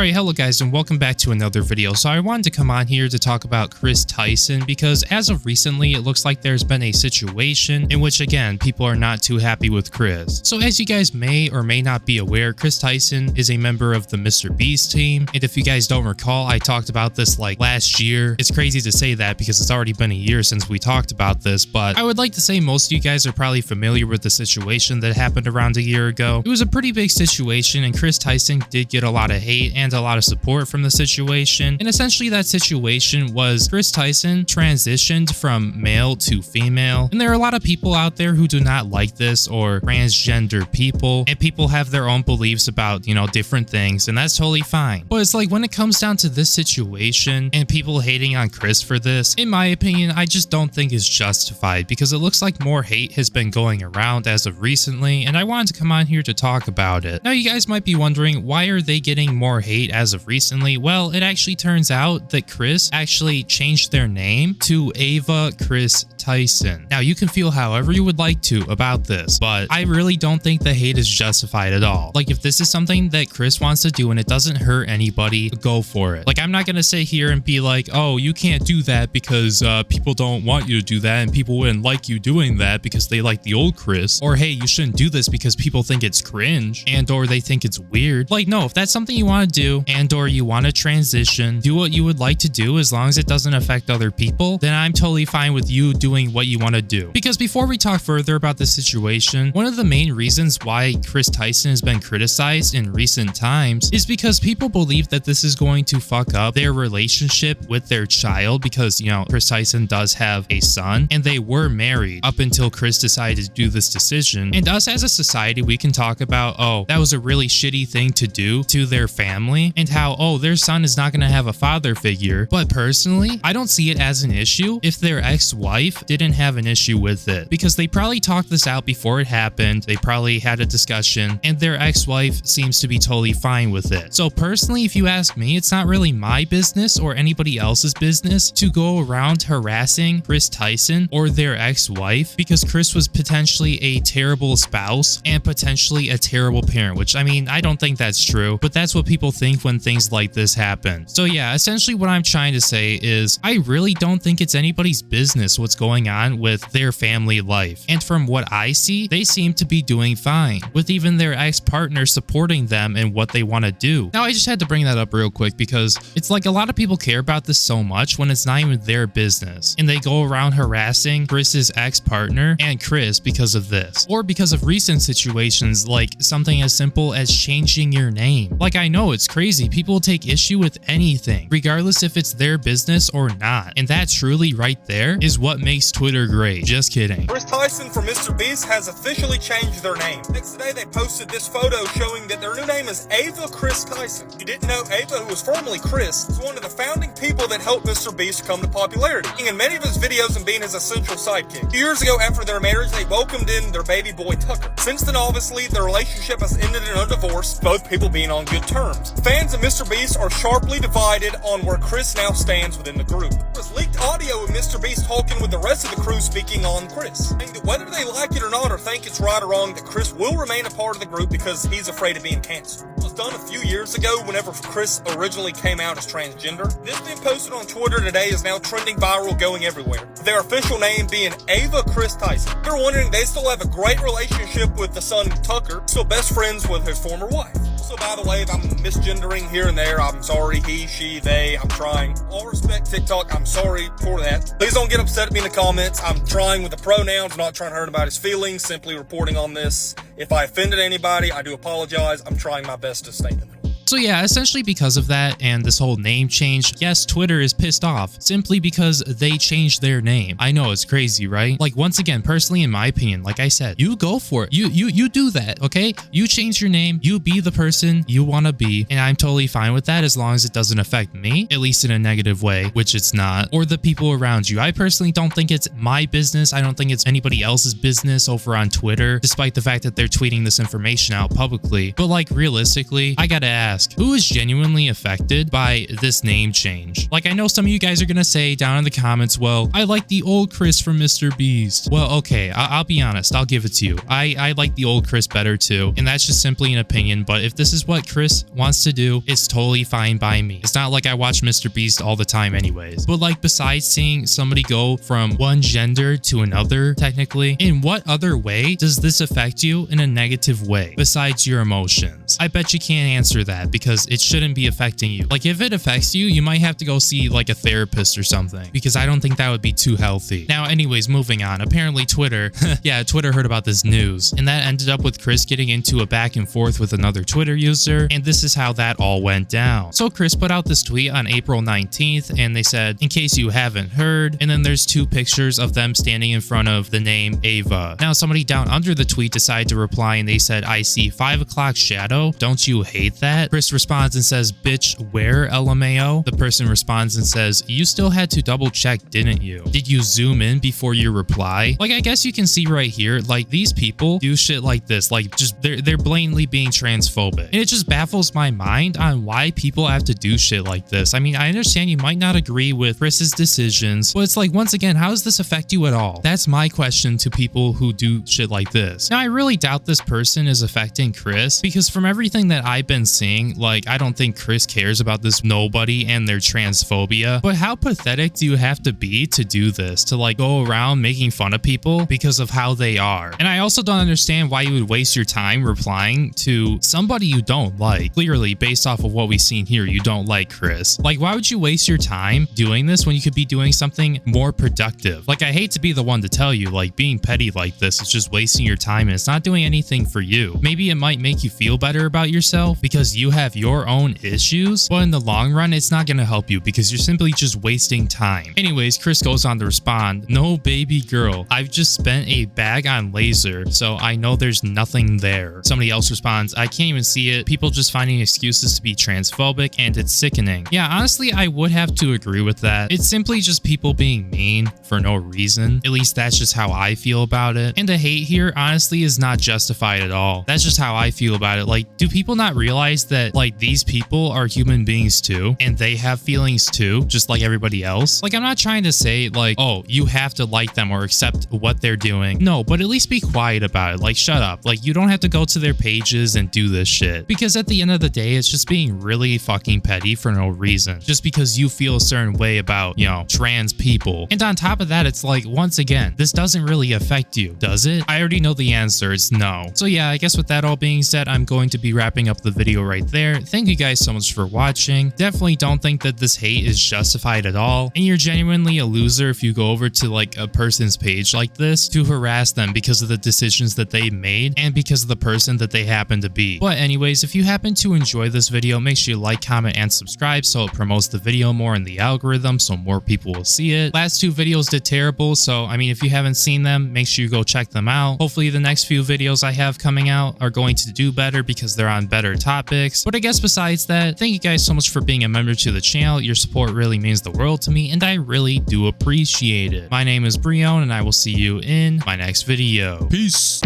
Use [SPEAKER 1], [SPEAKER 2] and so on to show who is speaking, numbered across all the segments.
[SPEAKER 1] Alright, hello guys and welcome back to another video. So I wanted to come on here to talk about Kris Tyson because as of recently, it looks like there's been a situation in which, again, people are not too happy with Kris. So as you guys may or may not be aware, Kris Tyson is a member of the mrbeast team. And if you guys don't recall, I talked about this like last year. It's crazy to say that because it's already been a year since we talked about this, but I would like to say most of you guys are probably familiar with the situation that happened around a year ago. It was a pretty big situation and Kris Tyson did get a lot of hate and a lot of support from the situation. And essentially that situation was Kris Tyson transitioned from male to female. And there are a lot of people out there who do not like this, or transgender people, and people have their own beliefs about, you know, different things, and that's totally fine. But it's like when it comes down to this situation and people hating on Kris for this, in my opinion, I just don't think it's justified because it looks like more hate has been going around as of recently, and I wanted to come on here to talk about it. Now you guys might be wondering, why are they getting more hate as of recently? Well, it actually turns out that Kris actually changed their name to Ava Kris Tyson. Now you can feel however you would like to about this, but I really don't think the hate is justified at all. Like if this is something that Kris wants to do and it doesn't hurt anybody, go for it. Like I'm not gonna sit here and be like, oh, you can't do that because people don't want you to do that and people wouldn't like you doing that because they like the old Kris, or hey, you shouldn't do this because people think it's cringe and or they think it's weird. Like no, if that's something you want to do and or you want to transition, do what you would like to do as long as it doesn't affect other people, then I'm totally fine with you doing what you want to do. Because before we talk further about this situation, one of the main reasons why Kris Tyson has been criticized in recent times is because people believe that this is going to fuck up their relationship with their child, because, you know, Kris Tyson does have a son and they were married up until Kris decided to do this decision. And us as a society, we can talk about, oh, that was a really shitty thing to do to their family and how, oh, their son is not going to have a father figure. But personally, I don't see it as an issue if their ex-wife didn't have an issue with it, because they probably talked this out before it happened. They probably had a discussion and their ex-wife seems to be totally fine with it. So personally, if you ask me, it's not really my business or anybody else's business to go around harassing Kris Tyson or their ex-wife, because Kris was potentially a terrible spouse and potentially a terrible parent, which I mean, I don't think that's true, but that's what people think when things like this happen. So yeah, essentially what I'm trying to say is I really don't think it's anybody's business what's going on with their family life. And from what I see, they seem to be doing fine, with even their ex-partner supporting them in what they want to do. Now, I just had to bring that up real quick because it's like a lot of people care about this so much when it's not even their business. And they go around harassing Kris's ex-partner and Kris because of this. Or because of recent situations like something as simple as changing your name. Like I know it's crazy. People take issue with anything, regardless if it's their business or not. And that truly right there is what makes Twitter great. Just kidding.
[SPEAKER 2] Kris Tyson from mrbeast has officially changed their name. Next day, they posted this photo showing that their new name is Ava Kris Tyson. If you didn't know, Ava, who was formerly Kris, is one of the founding people that helped mrbeast come to popularity, in many of his videos and being his essential sidekick. 2 years ago, after their marriage, they welcomed in their baby boy Tucker. Since then, obviously, their relationship has ended in a divorce, both people being on good terms. Fans of mrbeast are sharply divided on where Kris now stands within the group. There was leaked audio of mrbeast talking with the rest of the crew speaking on Kris, saying that whether they like it or not or think it's right or wrong, that Kris will remain a part of the group because he's afraid of being canceled. It was done a few years ago whenever Kris originally came out as transgender. This being posted on Twitter today is now trending viral, going everywhere. Their official name being Ava Kris Tyson. They're wondering they still have a great relationship with the son Tucker, still best friends with his former wife. Also, by the way, if I'm misgendering here and there, I'm sorry. He, she, they, I'm trying. All respect TikTok, I'm sorry for that. Please don't get upset at me in the comments. I'm trying with the pronouns, not trying to hurt anybody's feelings, simply reporting on this. If I offended anybody, I do apologize. I'm trying my best to stay in the middle.
[SPEAKER 1] So yeah, essentially because of that and this whole name change, yes, Twitter is pissed off simply because they changed their name. I know, it's crazy, right? Like once again, personally, in my opinion, like I said, you go for it. You do that, okay? You change your name, you be the person you want to be, and I'm totally fine with that as long as it doesn't affect me, at least in a negative way, which it's not, or the people around you. I personally don't think it's my business. I don't think it's anybody else's business over on Twitter, despite the fact that they're tweeting this information out publicly. But like realistically, I gotta ask, ask, who is genuinely affected by this name change? Like, I know some of you guys are gonna say down in the comments, well, I like the old Kris from Mr. Beast. Well, okay, I'll be honest, I'll give it to you. I like the old Kris better too, and that's just simply an opinion, but if this is what Kris wants to do, it's totally fine by me. It's not like I watch Mr. Beast all the time anyways. But like, besides seeing somebody go from one gender to another, technically, in what other way does this affect you in a negative way besides your emotions? I bet you can't answer that because it shouldn't be affecting you. Like, if it affects you, you might have to go see like a therapist or something, because I don't think that would be too healthy. Now, anyways, moving on. Apparently Twitter, yeah, Twitter heard about this news, and that ended up with Kris getting into a back and forth with another Twitter user, and this is how that all went down. So Kris put out this tweet on April 19th, and they said, in case you haven't heard, and then there's two pictures of them standing in front of the name Ava. Now, somebody down under the tweet decided to reply, and they said, I see 5 o'clock shadow. Don't you hate that? Kris responds and says, bitch, where, LMAO? The person responds and says, you still had to double check, didn't you? Did you zoom in before you reply? Like, I guess you can see right here, like, these people do shit like this, like, just they're blatantly being transphobic, and it just baffles my mind on why people have to do shit like this. I mean, I understand you might not agree with Kris's decisions, but it's like, once again, how does this affect you at all? That's my question to people who do shit like this. Now, I really doubt this person is affecting Kris, because from everything that I've been seeing, like, I don't think Kris cares about this nobody and their transphobia. But how pathetic do you have to be to do this, to like go around making fun of people because of how they are? And I also don't understand why you would waste your time replying to somebody you don't like. Clearly, based off of what we've seen here, you don't like Kris. Like, why would you waste your time doing this when you could be doing something more productive? Like, I hate to be the one to tell you, like, being petty like this is just wasting your time and it's not doing anything for you. Maybe it might make you feel better about yourself because you have your own issues, but in the long run, it's not going to help you because you're simply just wasting time. Anyways, Kris goes on to respond, no baby girl, I've just spent a bag on laser, so I know there's nothing there. Somebody else responds, I can't even see it. People just finding excuses to be transphobic, and it's sickening. Yeah, honestly, I would have to agree with that. It's simply just people being mean for no reason. At least that's just how I feel about it. And the hate here, honestly, is not justified at all. That's just how I feel about it. Like, do people not realize that, like, these people are human beings too, and they have feelings too, just like everybody else? Like, I'm not trying to say, like, oh, you have to like them or accept what they're doing. No, but at least be quiet about it. Like, shut up. Like, you don't have to go to their pages and do this shit, because at the end of the day, it's just being really fucking petty for no reason, just because you feel a certain way about, you know, trans people. And on top of that, it's like, once again, this doesn't really affect you, does it? I already know the answer. It's no. So yeah, I guess with that all being said, I'm going to be wrapping up the video right there. Thank you guys so much for watching. Definitely don't think that this hate is justified at all, and you're genuinely a loser if you go over to like a person's page like this to harass them because of the decisions that they made and because of the person that they happen to be. But anyways, if you happen to enjoy this video, make sure you like, comment, and subscribe so it promotes the video more in the algorithm so more people will see it. Last two videos did terrible, so I mean, if you haven't seen them, make sure you go check them out. Hopefully the next few videos I have coming out are going to do better because they're on better topics. But I guess besides that, thank you guys so much for being a member to the channel. Your support really means the world to me, and I really do appreciate it. My name is Breone, and I will see you in my next video. Peace.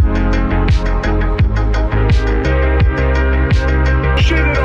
[SPEAKER 2] Shit it